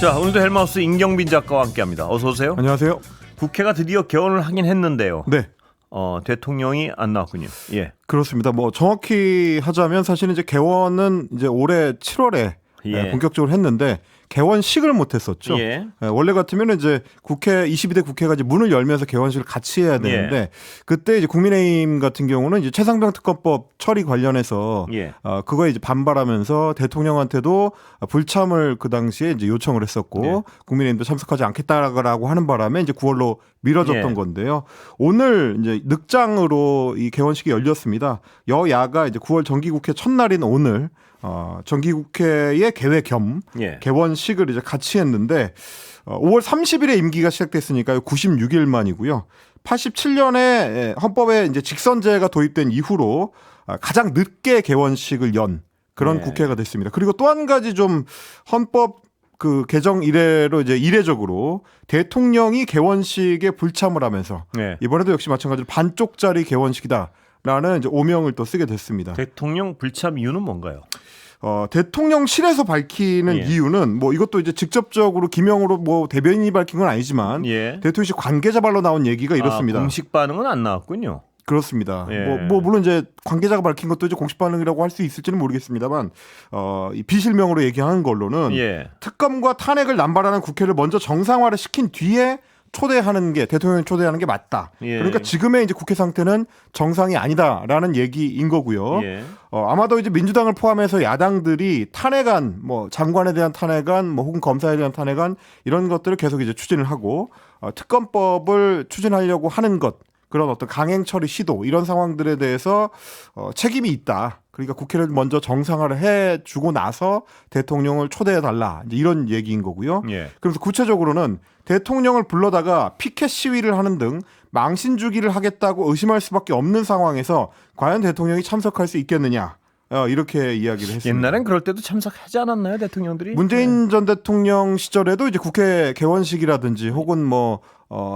자, 오늘도 헬마우스 임경빈 작가와 함께합니다. 어서 오세요. 안녕하세요. 국회가 드디어 개원을 하긴 했는데요. 네. 대통령이 안 나왔군요. 예. 그렇습니다. 뭐 정확히 하자면 사실은 이제 개원은 이제 올해 7월에 예. 본격적으로 했는데 개원식을 못 했었죠. 예. 원래 같으면 이제 국회 22대 국회가 이제 문을 열면서 개원식을 같이 해야 되는데 예. 그때 이제 국민의힘 같은 경우는 이제 최상병 특검법 처리 관련해서 예. 그거에 이제 반발하면서 대통령한테도 불참을 그 당시에 이제 요청을 했었고 예. 국민의힘도 참석하지 않겠다라고 하는 바람에 이제 9월로 미뤄졌던 예. 건데요. 오늘 이제 늑장으로 이 개원식이 열렸습니다. 여야가 이제 9월 정기국회 첫날인 오늘 정기국회의 개회 겸 예. 개원식을 이제 같이 했는데 5월 30일에 임기가 시작됐으니까요. 96일 만이고요. 87년에 헌법에 이제 직선제가 도입된 이후로 가장 늦게 개원식을 연 그런 예. 국회가 됐습니다. 그리고 또 한 가지 좀 헌법 그 개정 이래로 이제 이례적으로 대통령이 개원식에 불참을 하면서 예. 이번에도 역시 마찬가지로 반쪽짜리 개원식이다라는 이제 오명을 또 쓰게 됐습니다. 대통령 불참 이유는 뭔가요? 대통령실에서 밝히는 예. 이유는 뭐 이것도 이제 직접적으로 기명으로 뭐 대변인이 밝힌 건 아니지만 예. 대통령실 관계자 발로 나온 얘기가 이렇습니다. 공식 반응은 안 나왔군요. 그렇습니다. 예. 뭐 물론 이제 관계자가 밝힌 것도 이제 공식 반응이라고 할 수 있을지는 모르겠습니다만 이 비실명으로 얘기하는 걸로는 예. 특검과 탄핵을 남발하는 국회를 먼저 정상화를 시킨 뒤에 초대하는 게 대통령이 초대하는 게 맞다. 예. 그러니까 지금의 이제 국회 상태는 정상이 아니다라는 얘기인 거고요. 예. 아마도 이제 민주당을 포함해서 야당들이 탄핵안, 뭐 장관에 대한 탄핵안, 뭐 혹은 검사에 대한 탄핵안 이런 것들을 계속 이제 추진을 하고 특검법을 추진하려고 하는 것. 그런 어떤 강행 처리 시도 이런 상황들에 대해서 책임이 있다. 그러니까 국회를 먼저 정상화를 해주고 나서 대통령을 초대해달라. 이제 이런 얘기인 거고요. 예. 그래서 구체적으로는 대통령을 불러다가 피켓 시위를 하는 등 망신 주기를 하겠다고 의심할 수밖에 없는 상황에서 과연 대통령이 참석할 수 있겠느냐. 이렇게 이야기를 했습니다. 옛날엔 그럴 때도 참석하지 않았나요, 대통령들이? 문재인 전 대통령 시절에도 이제 국회 개원식이라든지 혹은 뭐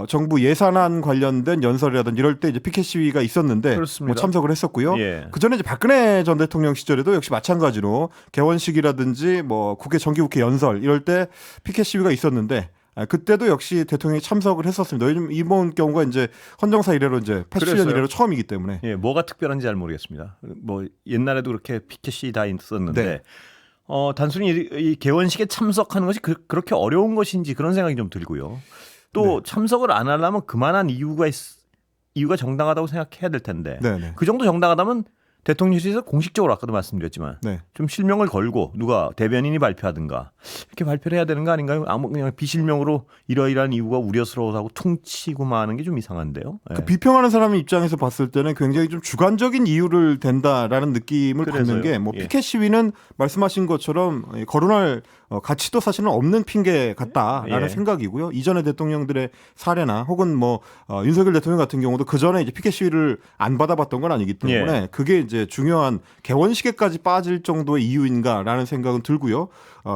정부 예산안 관련된 연설이라든지 이럴 때 이제 피켓 시위가 있었는데 그렇습니다. 뭐 참석을 했었고요. 예. 그 전에 이제 박근혜 전 대통령 시절에도 역시 마찬가지로 개원식이라든지 뭐 국회 정기국회 연설 이럴 때 피켓 시위가 있었는데 그때도 역시 대통령이 참석을 했었습니다. 요즘 이번 경우가 이제 헌정사 이래로 이제 87년 그랬어요. 이래로 처음이기 때문에. 예, 뭐가 특별한지 잘 모르겠습니다. 뭐 옛날에도 그렇게 피켓이 다 있었는데 네. 단순히 이 개원식에 참석하는 것이 그렇게 어려운 것인지 그런 생각이 좀 들고요. 또 네. 참석을 안 하려면 그만한 이유가 정당하다고 생각해야 될 텐데 네네. 그 정도 정당하다면 대통령실에서 공식적으로 아까도 말씀드렸지만 네. 좀 실명을 걸고 누가 대변인이 발표하든가 이렇게 발표를 해야 되는 거 아닌가요? 그냥 비실명으로 이러이러한 이유가 우려스러워서 하고 퉁치고 마는 게 좀 이상한데요. 예. 그 비평하는 사람의 입장에서 봤을 때는 굉장히 좀 주관적인 이유를 댄다라는 느낌을 받는 그래서요. 게 뭐 예. 피켓 시위는 말씀하신 것처럼 거론할 가치도 사실은 없는 핑계 같다라는 예. 생각이고요. 이전의 대통령들의 사례나 혹은 뭐 윤석열 대통령 같은 경우도 그 전에 이제 피켓 시위를 안 받아봤던 건 아니기 때문에 예. 그게 이제 중요한 개원식에까지 빠질 정도의 이유인가라는 생각은 들고요.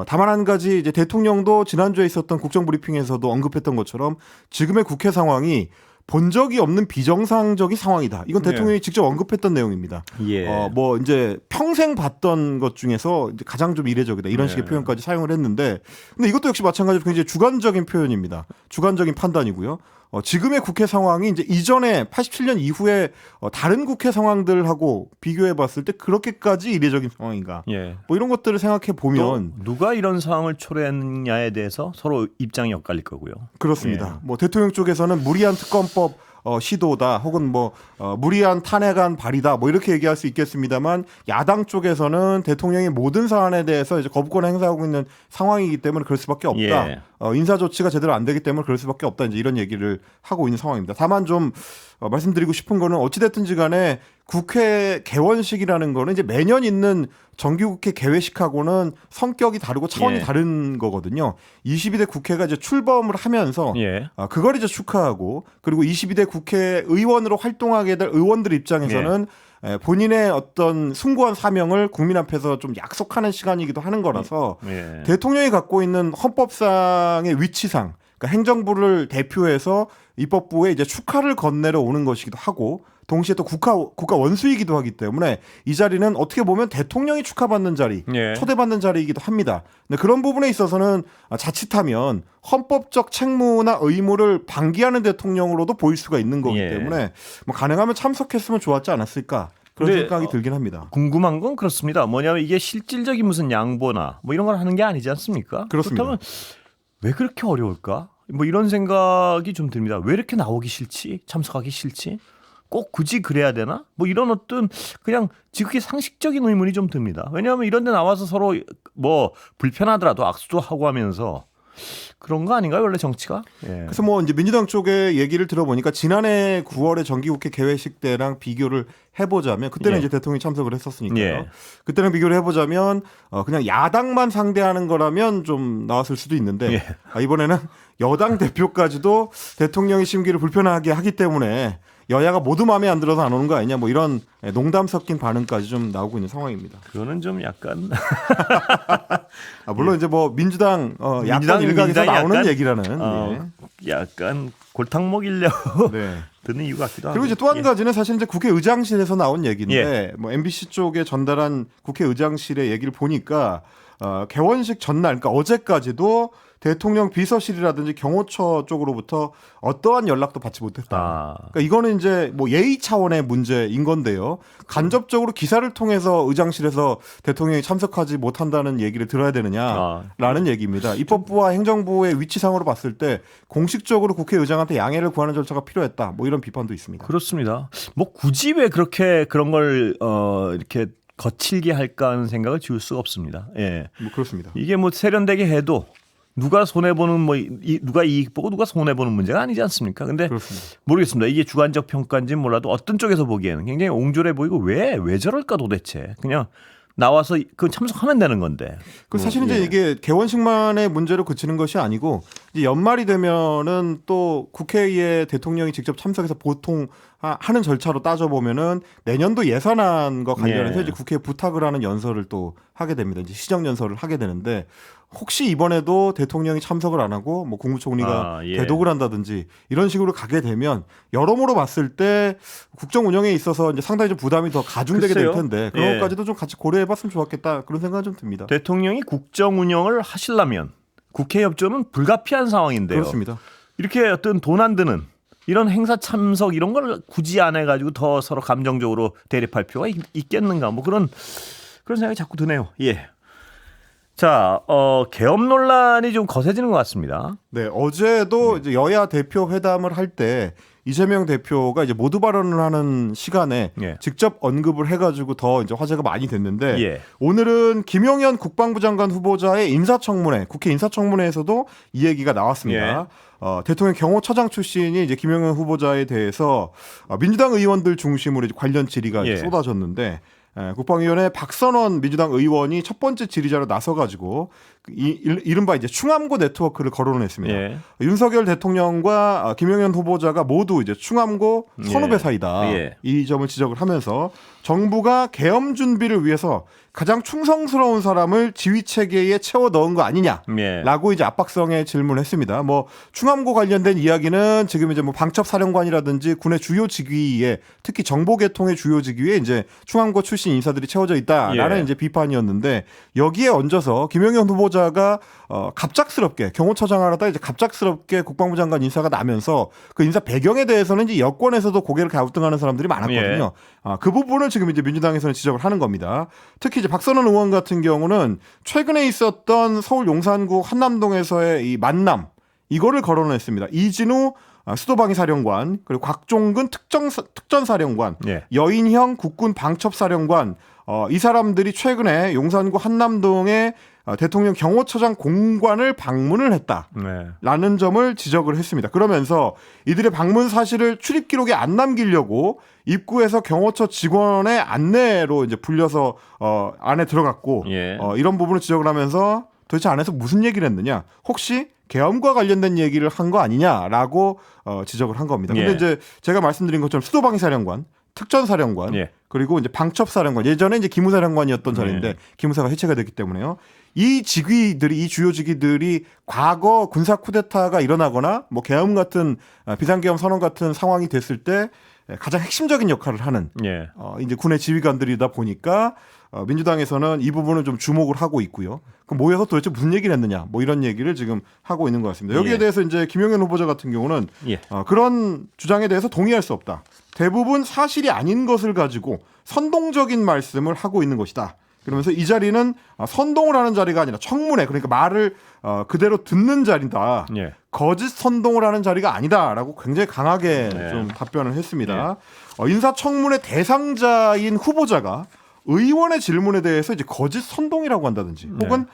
다만 한 가지 이제 대통령도 지난주에 있었던 국정브리핑에서도 언급했던 것처럼 지금의 국회 상황이 본 적이 없는 비정상적인 상황이다. 이건 대통령이 직접 언급했던 내용입니다. 예. 뭐 이제 평생 봤던 것 중에서 이제 가장 좀 이례적이다. 이런 식의 표현까지 사용을 했는데, 근데 이것도 역시 마찬가지로 굉장히 주관적인 표현입니다. 주관적인 판단이고요. 지금의 국회 상황이 이제 이전에 87년 이후에 다른 국회 상황들하고 비교해 봤을 때 그렇게까지 이례적인 상황인가? 예. 뭐 이런 것들을 생각해 보면 누가 이런 상황을 초래했느냐에 대해서 서로 입장이 엇갈릴 거고요. 그렇습니다. 뭐 대통령 쪽에서는 무리한 특검법 시도다 혹은 뭐 무리한 탄핵안 발의다 뭐 이렇게 얘기할 수 있겠습니다만 야당 쪽에서는 대통령이 모든 사안에 대해서 이제 거부권을 행사하고 있는 상황이기 때문에 그럴 수밖에 없다. 예. 인사 조치가 제대로 안 되기 때문에 그럴 수밖에 없다. 이제 이런 얘기를 하고 있는 상황입니다. 다만 좀 말씀드리고 싶은 거는 어찌됐든지 간에 국회 개원식이라는 거는 이제 매년 있는 정기국회 개회식하고는 성격이 다르고 차원이 예. 다른 거거든요. 22대 국회가 이제 출범을 하면서 예. 그걸 이제 축하하고 그리고 22대 국회의원으로 활동하게 될 의원들 입장에서는 본인의 어떤 숭고한 사명을 국민 앞에서 좀 약속하는 시간이기도 하는 거라서 예. 대통령이 갖고 있는 헌법상의 위치상 그러니까 행정부를 대표해서 입법부에 이제 축하를 건네러 오는 것이기도 하고 동시에 또 국가 원수이기도 하기 때문에 이 자리는 어떻게 보면 대통령이 축하받는 자리, 예. 초대받는 자리이기도 합니다. 근데 그런 부분에 있어서는 자칫하면 헌법적 책무나 의무를 방기하는 대통령으로도 보일 수가 있는 거기 예. 때문에 뭐 가능하면 참석했으면 좋았지 않았을까 그런 근데, 생각이 들긴 합니다. 궁금한 건 그렇습니다. 뭐냐면 이게 실질적인 무슨 양보나 뭐 이런 걸 하는 게 아니지 않습니까? 그렇습니다. 그렇다면 왜 그렇게 어려울까? 뭐 이런 생각이 좀 듭니다. 왜 이렇게 나오기 싫지? 참석하기 싫지? 꼭 굳이 그래야 되나? 뭐 이런 어떤 그냥 지극히 상식적인 의문이 좀 듭니다. 왜냐하면 이런 데 나와서 서로 뭐 불편하더라도 악수도 하고 하면서 그런 거 아닌가요? 원래 정치가? 예. 그래서 뭐 이제 민주당 쪽의 얘기를 들어보니까 지난해 9월에 정기국회 개회식 때랑 비교를 해보자면 그때는 예. 이제 대통령이 참석을 했었으니까요. 예. 그때랑 비교를 해보자면 그냥 야당만 상대하는 거라면 좀 나왔을 수도 있는데 예. 이번에는 여당 대표까지도 대통령의 심기를 불편하게 하기 때문에 여야가 모두 마음에 안 들어서 안 오는 거 아니냐 뭐 이런 농담 섞인 반응까지 좀 나오고 있는 상황입니다. 그거는 좀 약간 물론 이제 뭐 민주당 야권 일각에서 민주당이 나오는 약간, 얘기라는 약간 골탕 먹이려고 네. 드는 이유 같기도 하고. 그리고 이제 또 한 예. 가지는 사실 이제 국회의장실에서 나온 얘기인데 뭐 MBC 쪽에 전달한 국회의장실의 얘기를 보니까 개원식 전날 그러니까 어제까지도 대통령 비서실이라든지 경호처 쪽으로부터 어떠한 연락도 받지 못했다. 그러니까 이거는 이제 뭐 예의 차원의 문제인 건데요. 간접적으로 기사를 통해서 의장실에서 대통령이 참석하지 못한다는 얘기를 들어야 되느냐라는 얘기입니다. 입법부와 행정부의 위치상으로 봤을 때 공식적으로 국회의장한테 양해를 구하는 절차가 필요했다. 뭐 이런 비판도 있습니다. 그렇습니다. 뭐 굳이 왜 그렇게 그런 걸 이렇게 거칠게 할까 하는 생각을 지울 수가 없습니다. 예. 뭐 그렇습니다. 이게 뭐 세련되게 해도 누가 손해 보는 뭐 누가 이익 보고 누가 손해 보는 문제가 아니지 않습니까? 근데 그렇습니다. 모르겠습니다. 이게 주관적 평가인지는 몰라도 어떤 쪽에서 보기에는 굉장히 옹졸해 보이고 왜 저럴까 도대체. 그냥 나와서 그 참석하면 되는 건데. 그 사실 이제 이게 개원식만의 문제로 그치는 것이 아니고 이제 연말이 되면은 또 국회에 대통령이 직접 참석해서 보통 하는 절차로 따져 보면은 내년도 예산안과 관련해서 이제 국회에 부탁을 하는 연설을 또 하게 됩니다. 이제 시정 연설을 하게 되는데 혹시 이번에도 대통령이 참석을 안 하고 뭐 국무총리가 대독을 한다든지 이런 식으로 가게 되면 여러모로 봤을 때 국정 운영에 있어서 이제 상당히 좀 부담이 더 가중되게 될 텐데 그런 것까지도 좀 같이 고려해봤으면 좋았겠다 그런 생각이 좀 듭니다. 대통령이 국정 운영을 하시려면 국회 협조는 불가피한 상황인데요. 그렇습니다. 이렇게 어떤 돈 안 드는 이런 행사 참석 이런 걸 굳이 안 해가지고 더 서로 감정적으로 대립할 필요가 있겠는가 뭐 그런 생각이 자꾸 드네요. 예. 자, 계엄 논란이 좀 거세지는 것 같습니다. 네, 어제도 이제 여야 대표 회담을 할 때 이재명 대표가 이제 모두 발언을 하는 시간에 직접 언급을 해가지고 더 이제 화제가 많이 됐는데 오늘은 김용현 국방부 장관 후보자의 인사청문회, 국회 인사청문회에서도 이 얘기가 나왔습니다. 대통령 경호처장 출신이 이제 김용현 후보자에 대해서 민주당 의원들 중심으로 이제 관련 질의가 쏟아졌는데. 국방위원회 박선원 민주당 의원이 첫 번째 질의자로 나서가지고 이른바 이제 충암고 네트워크를 거론했습니다. 윤석열 대통령과 김용현 후보자가 모두 이제 충암고 선후배 사이다. 이 점을 지적을 하면서 정부가 계엄 준비를 위해서 가장 충성스러운 사람을 지휘 체계에 채워 넣은 거 아니냐라고 이제 압박성의 질문을 했습니다. 뭐 충암고 관련된 이야기는 지금 이제 뭐 방첩 사령관이라든지 군의 주요 직위에 특히 정보계통의 주요 직위에 이제 충암고 출신 인사들이 채워져 있다라는 이제 비판이었는데 여기에 얹어서 김용현 후보자가 갑작스럽게 경호처장을 하다 이제 갑작스럽게 국방부 장관 인사가 나면서 그 인사 배경에 대해서는 이제 여권에서도 고개를 갸우뚱하는 사람들이 많았거든요. 그 부분을 지금 이제 민주당에서는 지적을 하는 겁니다. 특히 이제 박선원 의원 같은 경우는 최근에 있었던 서울 용산구 한남동에서의 이 만남 이거를 거론했습니다. 이진우 수도방위 사령관 그리고 곽종근 특전사령관 여인형 국군 방첩사령관 이 사람들이 최근에 용산구 한남동에 대통령 경호처장 공관을 방문을 했다라는 점을 지적을 했습니다. 그러면서 이들의 방문 사실을 출입 기록에 안 남기려고 입구에서 경호처 직원의 안내로 이제 불려서 안에 들어갔고 이런 부분을 지적을 하면서 도대체 안에서 무슨 얘기를 했느냐? 혹시 계엄과 관련된 얘기를 한 거 아니냐라고 지적을 한 겁니다. 근데 이제 제가 말씀드린 것처럼 수도방위 사령관, 특전사령관 그리고 이제 방첩사령관 예전에 이제 기무사령관이었던 자리인데 기무사가 해체가 됐기 때문에요. 이 직위들이 이 주요 직위들이 과거 군사 쿠데타가 일어나거나 뭐 계엄 같은 비상계엄 선언 같은 상황이 됐을 때 가장 핵심적인 역할을 하는 예. 이제 군의 지휘관들이다 보니까 민주당에서는 이 부분을 좀 주목을 하고 있고요. 그럼 모여서 도대체 무슨 얘기를 했느냐, 뭐 이런 얘기를 지금 하고 있는 것 같습니다. 여기에 예. 대해서 이제 김용현 후보자 같은 경우는 예. 그런 주장에 대해서 동의할 수 없다. 대부분 사실이 아닌 것을 가지고 선동적인 말씀을 하고 있는 것이다. 그러면서 이 자리는 선동을 하는 자리가 아니라 청문회, 그러니까 말을 그대로 듣는 자리다. 예. 거짓 선동을 하는 자리가 아니다라고 굉장히 강하게 네. 좀 답변을 했습니다. 인사청문회 대상자인 후보자가 의원의 질문에 대해서 이제 거짓 선동이라고 한다든지 혹은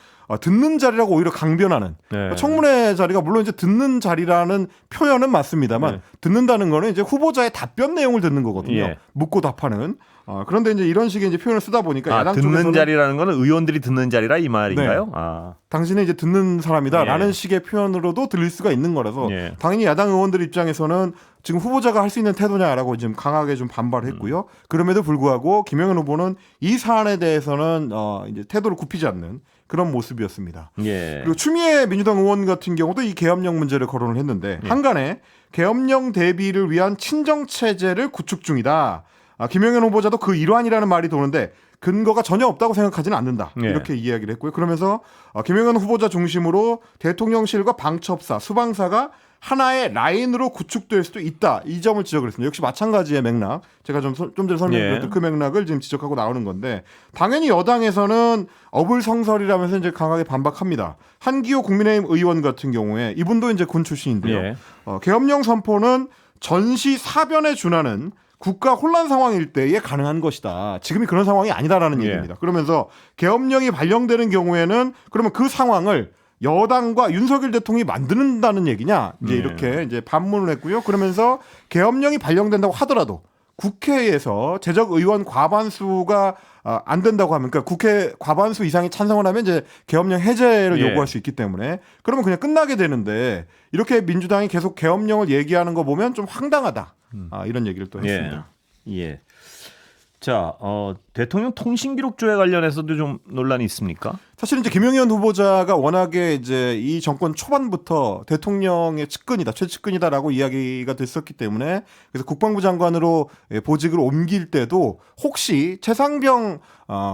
듣는 자리라고 오히려 강변하는 네. 청문회 자리가 물론 이제 듣는 자리라는 표현은 맞습니다만 네. 듣는다는 거는 이제 후보자의 답변 내용을 듣는 거거든요. 예. 묻고 답하는. 그런데 이제 이런 식의 이제 표현을 쓰다 보니까 야당 듣는 쪽에서는 자리라는 거는 의원들이 듣는 자리라 이 말인가요? 네. 아. 당신은 이제 듣는 사람이다라는 예. 식의 표현으로도 들릴 수가 있는 거라서 예. 당연히 야당 의원들 입장에서는 지금 후보자가 할 수 있는 태도냐라고 지금 강하게 좀 반발했고요. 그럼에도 불구하고 김영현 후보는 이 사안에 대해서는 이제 태도를 굽히지 않는 그런 모습이었습니다. 예. 그리고 추미애 민주당 의원 같은 경우도 이 계엄령 문제를 거론을 했는데 한간에 계엄령 대비를 위한 친정 체제를 구축 중이다. 김영현 후보자도 그 일환이라는 말이 도는데 근거가 전혀 없다고 생각하지는 않는다. 예. 이렇게 이야기를 했고요. 그러면서 김영현 후보자 중심으로 대통령실과 방첩사, 수방사가 하나의 라인으로 구축될 수도 있다. 이 점을 지적을 했습니다. 역시 마찬가지의 맥락. 제가 좀 전에 설명드렸던 예. 그 맥락을 지금 지적하고 나오는 건데 당연히 여당에서는 어불성설이라면서 이제 강하게 반박합니다. 한기호 국민의힘 의원 같은 경우에 이분도 이제 군 출신인데요. 예. 계엄령 선포는 전시 사변에 준하는 국가 혼란 상황일 때에 가능한 것이다. 지금이 그런 상황이 아니다라는 예. 얘기입니다. 그러면서 계엄령이 발령되는 경우에는 그러면 그 상황을 여당과 윤석열 대통령이 만드는다는 얘기냐? 이제 이렇게 이제 반문을 했고요. 그러면서 계엄령이 발령된다고 하더라도 국회에서 재적 의원 과반수가 안 된다고 하면, 그러니까 국회 과반수 이상이 찬성을 하면 이제 계엄령 해제를 예. 요구할 수 있기 때문에 그러면 그냥 끝나게 되는데 이렇게 민주당이 계속 계엄령을 얘기하는 거 보면 좀 황당하다. 이런 얘기를 또 했습니다. 예. 예. 자, 대통령 통신기록조회 관련해서도 좀 논란이 있습니까? 사실 이제 김용현 후보자가 워낙에 이제 이 정권 초반부터 대통령의 측근이다, 최측근이다라고 이야기가 됐었기 때문에 그래서 국방부 장관으로 보직을 옮길 때도 혹시 최상병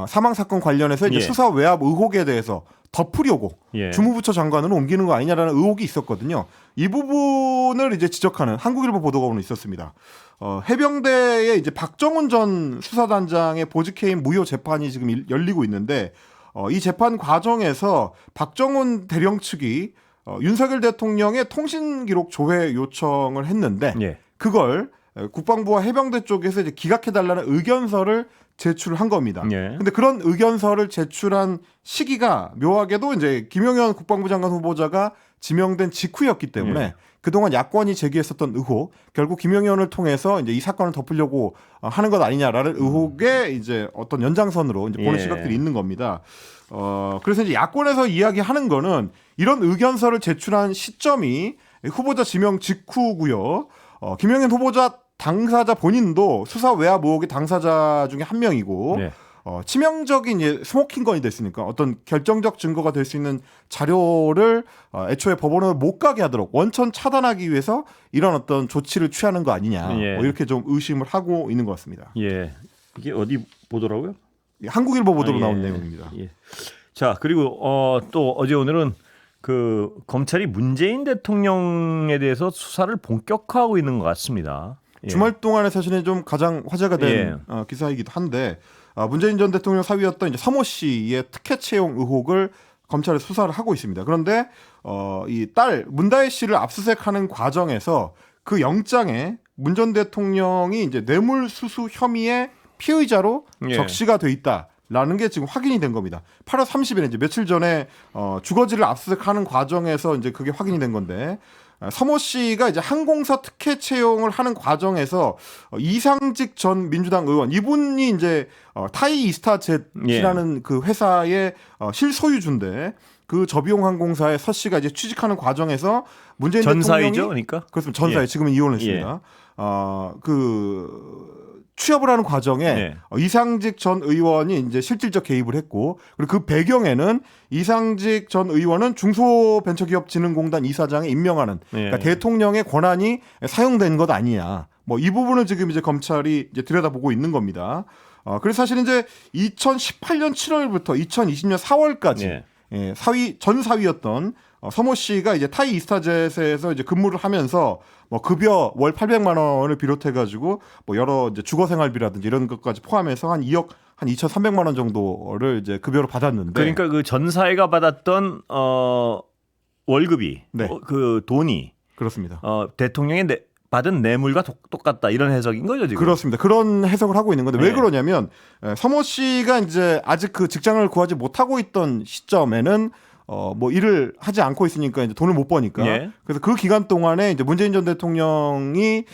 사망 사건 관련해서 이제 예. 수사 외압 의혹에 대해서 덮으려고 예. 주무부처 장관으로 옮기는 거 아니냐라는 의혹이 있었거든요. 이 부분을 이제 지적하는 한국일보 보도가 오늘 있었습니다. 해병대의 이제 박정훈 전 수사단장의 보직해임 무효 재판이 지금 열리고 있는데 이 재판 과정에서 박정훈 대령 측이 윤석열 대통령의 통신기록 조회 요청을 했는데 예. 그걸 국방부와 해병대 쪽에서 이제 기각해달라는 의견서를 제출한 겁니다. 예. 근데 그런 의견서를 제출한 시기가 묘하게도 이제 김용현 국방부 장관 후보자가 지명된 직후였기 때문에 예. 그동안 야권이 제기했었던 의혹, 결국 김용현을 통해서 이제 이 사건을 덮으려고 하는 것 아니냐라는 의혹의 이제 어떤 연장선으로 이제 보는 예. 시각들이 있는 겁니다. 그래서 이제 야권에서 이야기하는 거는 이런 의견서를 제출한 시점이 후보자 지명 직후고요. 김용현 후보자 당사자 본인도 수사 외압 의혹의 당사자 중에 한 명이고 네. 치명적인 스모킹 건이 됐으니까 어떤 결정적 증거가 될 수 있는 자료를 애초에 법원으로 못 가게 하도록 원천 차단하기 위해서 이런 어떤 조치를 취하는 거 아니냐 예. 뭐 이렇게 좀 의심을 하고 있는 것 같습니다. 예. 이게 어디 보더라고요? 한국일보 보도로 예. 나온 내용입니다. 예. 자, 그리고 또 어제 오늘은 그 검찰이 문재인 대통령에 대해서 수사를 본격화하고 있는 것 같습니다. 예. 주말 동안에 사실은 좀 가장 화제가 된 기사이기도 한데 문재인 전 대통령 사위였던 이제 서모 씨의 특혜 채용 의혹을 검찰에 수사를 하고 있습니다. 그런데 이 딸 문다혜 씨를 압수수색하는 과정에서 그 영장에 문 전 대통령이 이제 뇌물수수 혐의의 피의자로 예. 적시가 돼 있다라는 게 지금 확인이 된 겁니다. 8월 30일에 이제 며칠 전에 주거지를 압수수색하는 과정에서 이제 그게 확인이 된 건데. 서모 씨가 이제 항공사 특혜 채용을 하는 과정에서 이상직 전 민주당 의원 이분이 이제 타이 이스타젯이라는 그 회사의 실소유주인데 그 저비용 항공사의 서 씨가 이제 취직하는 과정에서 문재인 전사이죠, 대통령이 그러니까. 그렇습니다. 전사에 예. 지금은 이혼했습니다. 취업을 하는 과정에 네. 이상직 전 의원이 이제 실질적 개입을 했고 그리고 그 배경에는 이상직 전 의원은 중소벤처기업진흥공단 이사장에 임명하는 네. 그러니까 대통령의 권한이 사용된 것 아니냐 뭐 이 부분을 지금 이제 검찰이 이제 들여다보고 있는 겁니다. 그래서 사실 이제 2018년 7월부터 2020년 4월까지 예. 전 사위였던 서모 씨가 이제 타이 이스타젯에서 이제 근무를 하면서 뭐 급여 월 800만 원을 비롯해 가지고 뭐 여러 이제 주거 생활비라든지 이런 것까지 포함해서 한 2억 한 2,300만 원 정도를 이제 급여로 받았는데 그러니까 그 전사회가 받았던 월급이 네. 그 돈이 그렇습니다. 대통령이 받은 뇌물과 똑같다 이런 해석인 거죠 지금. 그렇습니다. 그런 해석을 하고 있는 건데 왜 네. 그러냐면 서모 씨가 이제 아직 그 직장을 구하지 못하고 있던 시점에는 뭐 일을 하지 않고 있으니까 이제 돈을 못 버니까 예. 그래서 그 기간 동안에 이제 문재인 전 대통령이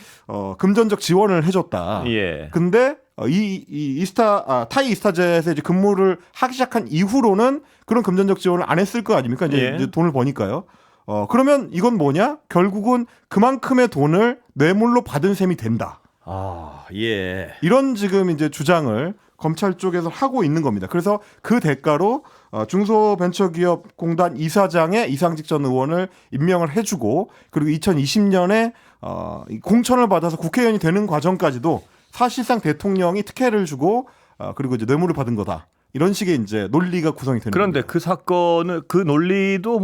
금전적 지원을 해줬다. 예. 근데 타이 이스타젯에 이제 근무를 하기 시작한 이후로는 그런 금전적 지원을 안 했을 거 아닙니까? 예. 이제 돈을 버니까요. 그러면 이건 뭐냐? 결국은 그만큼의 돈을 뇌물로 받은 셈이 된다. 예. 이런 지금 이제 주장을 검찰 쪽에서 하고 있는 겁니다. 그래서 그 대가로 중소벤처기업공단 이사장의 이상직 전 의원을 임명을 해주고 그리고 2020년에 공천을 받아서 국회의원이 되는 과정까지도 사실상 대통령이 특혜를 주고 그리고 이제 뇌물을 받은 거다. 이런 식의 이제 논리가 구성이 되는 그런데 겁니다. 그 사건은 그 논리도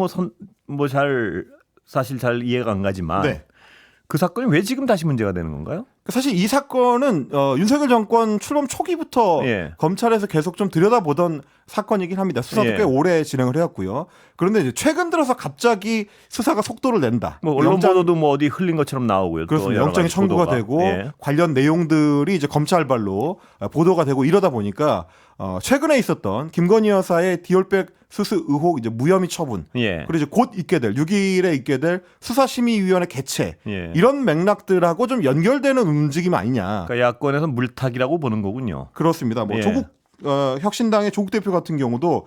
사실 잘 이해가 안 가지만 네. 그 사건이 왜 지금 다시 문제가 되는 건가요? 사실 이 사건은 윤석열 정권 출범 초기부터 예. 검찰에서 계속 좀 들여다보던 사건이긴 합니다. 수사도 예. 꽤 오래 진행을 해왔고요. 그런데 이제 최근 들어서 갑자기 수사가 속도를 낸다. 뭐 언론 보도도 뭐 어디 흘린 것처럼 나오고요. 또 그렇습니다. 여러 영장이 가지 청구가 보도가. 되고 예. 관련 내용들이 이제 검찰발로 보도가 되고 이러다 보니까 최근에 있었던 김건희 여사의 디올백 수수 의혹 이제 무혐의 처분 예. 그리고 이제 곧 있게 될 6일에 있게 될 수사심의위원회 개최 예. 이런 맥락들하고 좀 연결되는 움직임 아니냐. 그러니까 야권에서 물타기라고 보는 거군요. 그렇습니다. 뭐 예. 조국 혁신당의 조국 대표 같은 경우도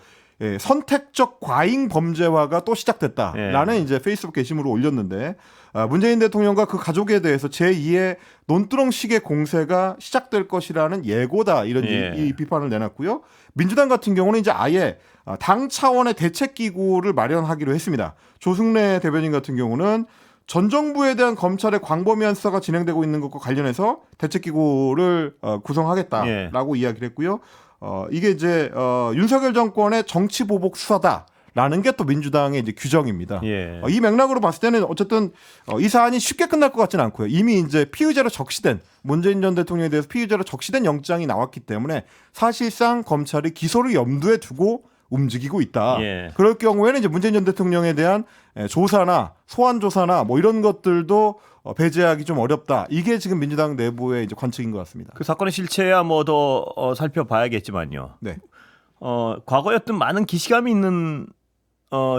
선택적 과잉 범죄화가 또 시작됐다라는 예. 이제 페이스북 게시물을 올렸는데 문재인 대통령과 그 가족에 대해서 제2의 논두렁식의 공세가 시작될 것이라는 예고다 이런 예. 이 비판을 내놨고요. 민주당 같은 경우는 이제 아예 당 차원의 대책 기구를 마련하기로 했습니다. 조승래 대변인 같은 경우는 전 정부에 대한 검찰의 광범위한 수사가 진행되고 있는 것과 관련해서 대책 기구를 구성하겠다라고 이야기를 했고요. 이게 이제 윤석열 정권의 정치 보복 수사다라는 게 또 민주당의 이제 규정입니다. 예. 이 맥락으로 봤을 때는 어쨌든 이 사안이 쉽게 끝날 것 같지는 않고요. 이미 이제 피의자로 적시된 문재인 전 대통령에 대해서 피의자로 적시된 영장이 나왔기 때문에 사실상 검찰이 기소를 염두에 두고 움직이고 있다. 예. 그럴 경우에는 이제 문재인 전 대통령에 대한 조사나 소환 조사나 뭐 이런 것들도 배제하기 좀 어렵다. 이게 지금 민주당 내부의 이제 관측인 것 같습니다. 그 사건의 실체야 뭐 더 살펴봐야겠지만요. 네. 과거였던 많은 기시감이 있는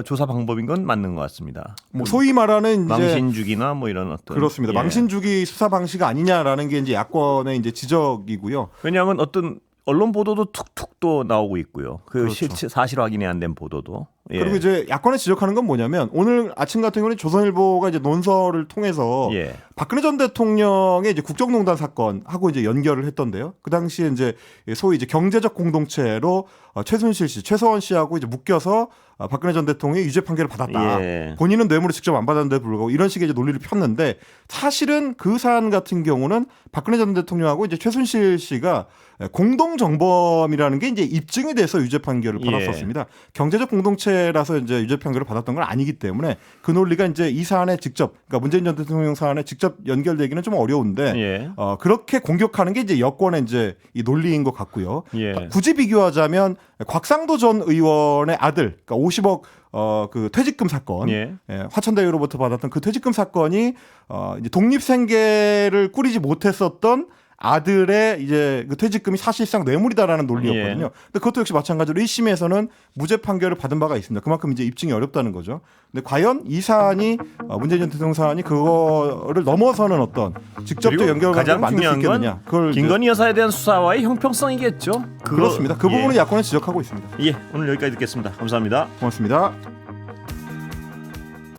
조사 방법인 건 맞는 것 같습니다. 뭐 소위 말하는 이제 망신주기나 뭐 이런 어떤 그렇습니다. 예. 망신주기 수사 방식 아니냐라는 게 이제 야권의 이제 지적이고요. 왜냐하면 어떤 언론 보도도 툭툭 또 나오고 있고요. 그 그렇죠. 실체 사실 확인이 안 된 보도도. 예. 그리고 이제 야권에 지적하는 건 뭐냐면 오늘 아침 같은 경우는 조선일보가 이제 논설을 통해서 예. 박근혜 전 대통령의 이제 국정농단 사건하고 이제 연결을 했던데요. 그 당시에 이제 소위 이제 경제적 공동체로 최순실 씨, 최서원 씨하고 이제 묶여서 박근혜 전 대통령이 유죄 판결을 받았다. 예. 본인은 본인은 뇌물을 직접 안 받았는데 불구하고 이런 식의 이제 논리를 폈는데 사실은 그 사안 같은 경우는 박근혜 전 대통령하고 이제 최순실 씨가 공동 정범이라는 게 이제 입증이 돼서 유죄 판결을 예. 받았었습니다. 경제적 공동체라서 이제 유죄 판결을 받았던 건 아니기 때문에 그 논리가 이제 이 사안에 직접 그러니까 문재인 전 대통령 사안에 직접 연결되기는 좀 어려운데 예. 그렇게 공격하는 게 이제 여권의 이제 이 논리인 것 같고요. 예. 굳이 비교하자면 곽상도 전 의원의 아들, 그러니까 50억 그 퇴직금 사건, 예. 화천대유로부터 받았던 그 퇴직금 사건이 이제 독립생계를 꾸리지 못했었던 아들의 이제 그 퇴직금이 사실상 뇌물이다라는 논리였거든요. 예. 근데 그것도 역시 마찬가지로 1심에서는 무죄 판결을 받은 바가 있습니다. 그만큼 이제 입증이 어렵다는 거죠. 근데 과연 이 사안이 문재인 전 대통령 사안이 그거를 넘어서는 어떤 직접적 그리고 연결관계를 가장 만들 수 중요한 있겠느냐? 건 그걸 김건희 여사에 대한 수사와의 형평성이겠죠. 그렇습니다. 그 예. 부분을 야권은 지적하고 있습니다. 예, 오늘 여기까지 듣겠습니다. 감사합니다. 고맙습니다.